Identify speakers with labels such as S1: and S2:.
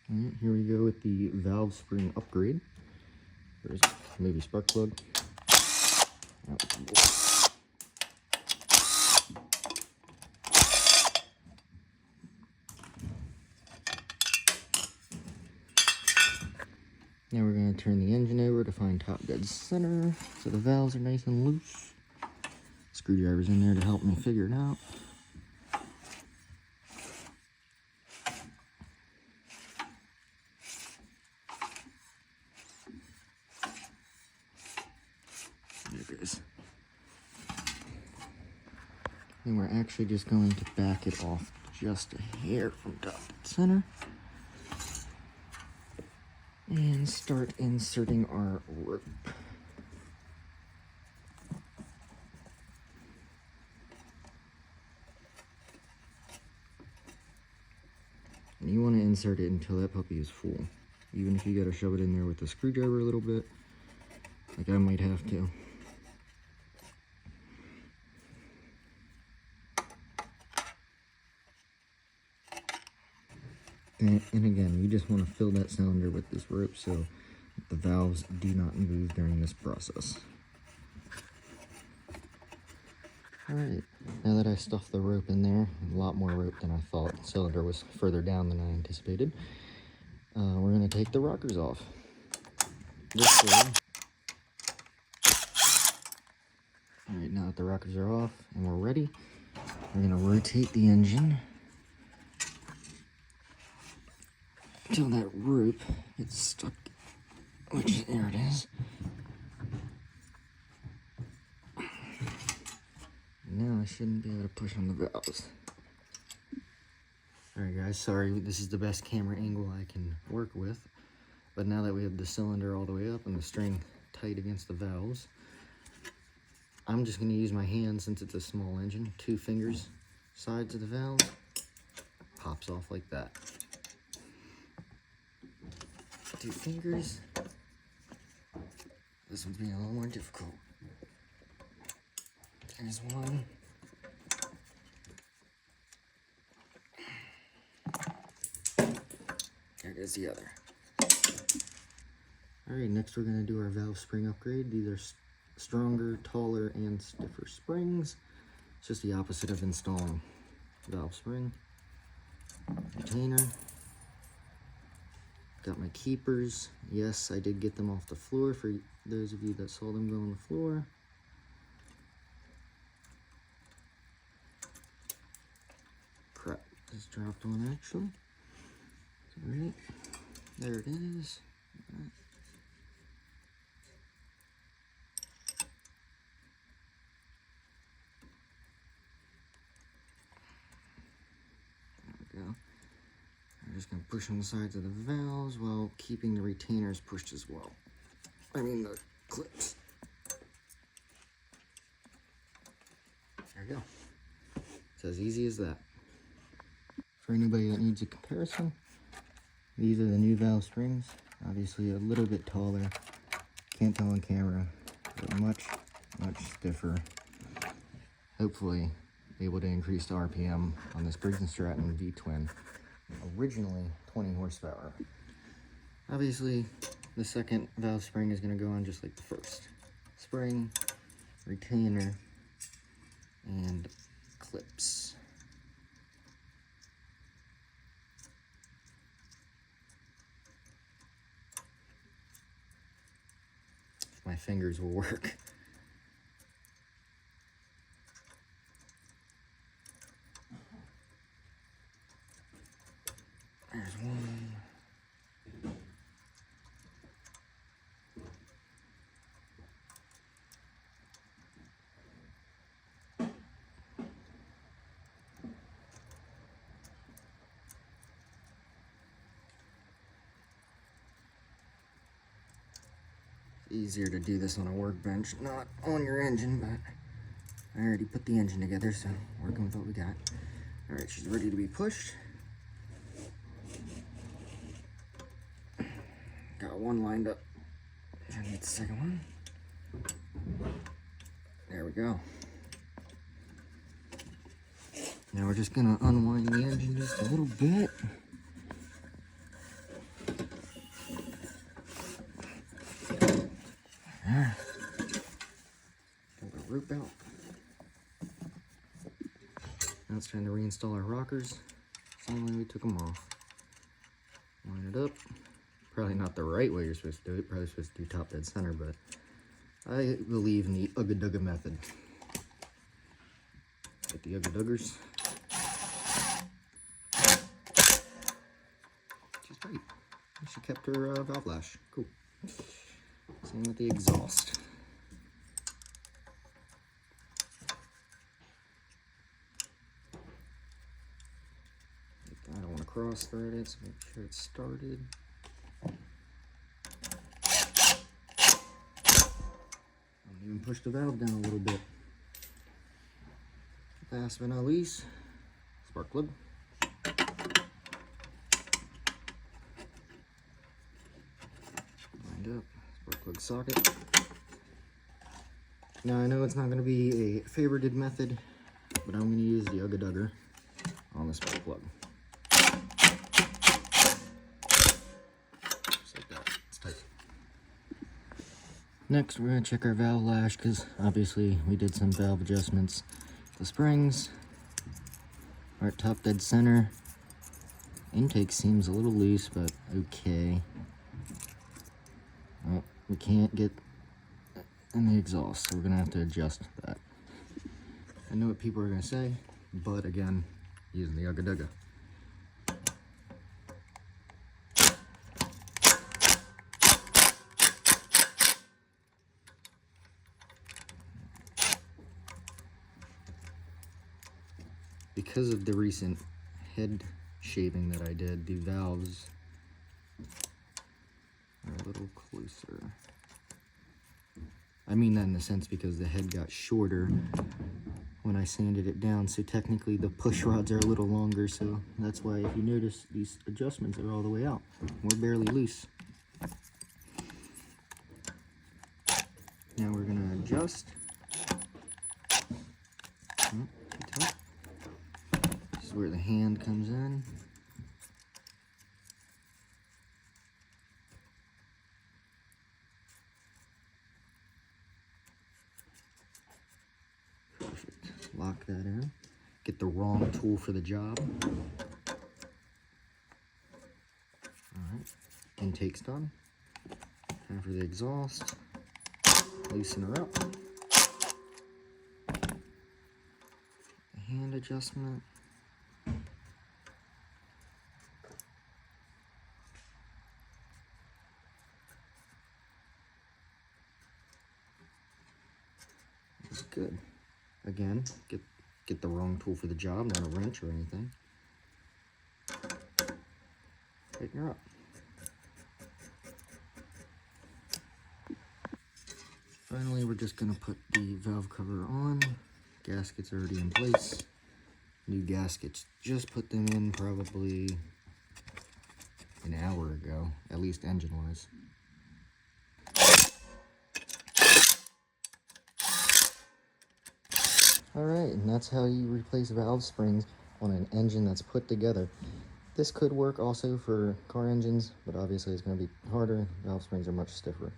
S1: Alright, here we go with the valve spring upgrade. There's maybe spark plug. Now we're going to turn the engine over to find top dead center so the valves are nice and loose. Screwdriver's in there to help me figure it out. There it is. And we're actually just going to back it off just a hair from top dead center. And start inserting our rope. And you want to insert it until that puppy is full. Even if you got to shove it in there with a screwdriver a little bit, like I might have to. And again, you just want to fill that cylinder with this rope so the valves do not move during this process. Alright, now that I stuffed the rope in there, a lot more rope than I thought. The cylinder was further down than I anticipated. We're going to take the rockers off. This way. Alright, now that the rockers are off and we're ready, we're going to rotate the engine until that rope gets stuck, which there it is. Now I shouldn't be able to push on the valves. Alright guys, sorry, this is the best camera angle I can work with. But now that we have the cylinder all the way up and the string tight against the valves, I'm just going to use my hand since it's a small engine. 2 fingers, sides of the valve, pops off like that. 2 fingers. This one's being a little more difficult. There's one. There goes the other. Alright, next we're going to do our valve spring upgrade. These are stronger, taller, and stiffer springs. It's just the opposite of installing valve spring. Retainer. Got my keepers. Yes, I did get them off the floor for those of you that saw them go on the floor. Crap, just dropped one actually. Alright, there it is. Alright. There we go. I'm just going to push on the sides of the valves while keeping the retainers pushed as well. I mean the clips. There we go. It's as easy as that. For anybody that needs a comparison, these are the new valve springs. Obviously a little bit taller. Can't tell on camera, but much stiffer. Hopefully able to increase the RPM on this Briggs & Stratton V-Twin. Originally 20 horsepower. Obviously the second valve spring is going to go on just like the first. Spring, retainer, and clips. If my fingers will work. There's one. It's easier to do this on a workbench, not on your engine, but I already put the engine together, so working with what we got. Alright, she's ready to be pushed. Got one lined up. Trying to get the second one. There we go. Now we're just gonna unwind the engine just a little bit. rope out. Now it's time to reinstall our rockers. Same way we took them off. Line it up. Probably not the right way you're supposed to do it. Probably supposed to do top dead center, but I believe in the Ugga Dugga method. Get the Ugga Duggers. She's great. She kept her valve lash. Cool. Same with the exhaust. I don't want to cross thread it, so make sure it's started. I'll even push the valve down a little bit. Last but not least, spark plug. Lined up, spark plug socket. Now I know it's not going to be a favorited method, but I'm going to use the Ugga Dugger on the spark plug. Just like that. It's tight. Next, we're going to check our valve lash because obviously we did some valve adjustments. The springs are at top dead center. Intake seems a little loose, but okay. Well, we can't get in the exhaust, so we're gonna have to adjust that. I know what people are gonna say, but again, using the Ugga Dugga. Because of the recent head shaving that I did, the valves are a little closer. I mean that in the sense because the head got shorter when I sanded it down, so technically the push rods are a little longer, so that's why if you notice these adjustments are all the way out. We're barely loose. Now we're gonna adjust. This is where the hand comes in. Perfect. Lock that in. Get the wrong tool for the job. Alright. Intake's done. Time for the exhaust. Loosen her up. The hand adjustment. That's good. Again, get the wrong tool for the job, not a wrench or anything. Tighten her up. Finally, we're just gonna put the valve cover on. Gasket's already in place. New gaskets, just put them in probably an hour ago, at least engine-wise. Alright, and that's how you replace valve springs on an engine that's put together. This could work also for car engines, but obviously it's going to be harder. Valve springs are much stiffer.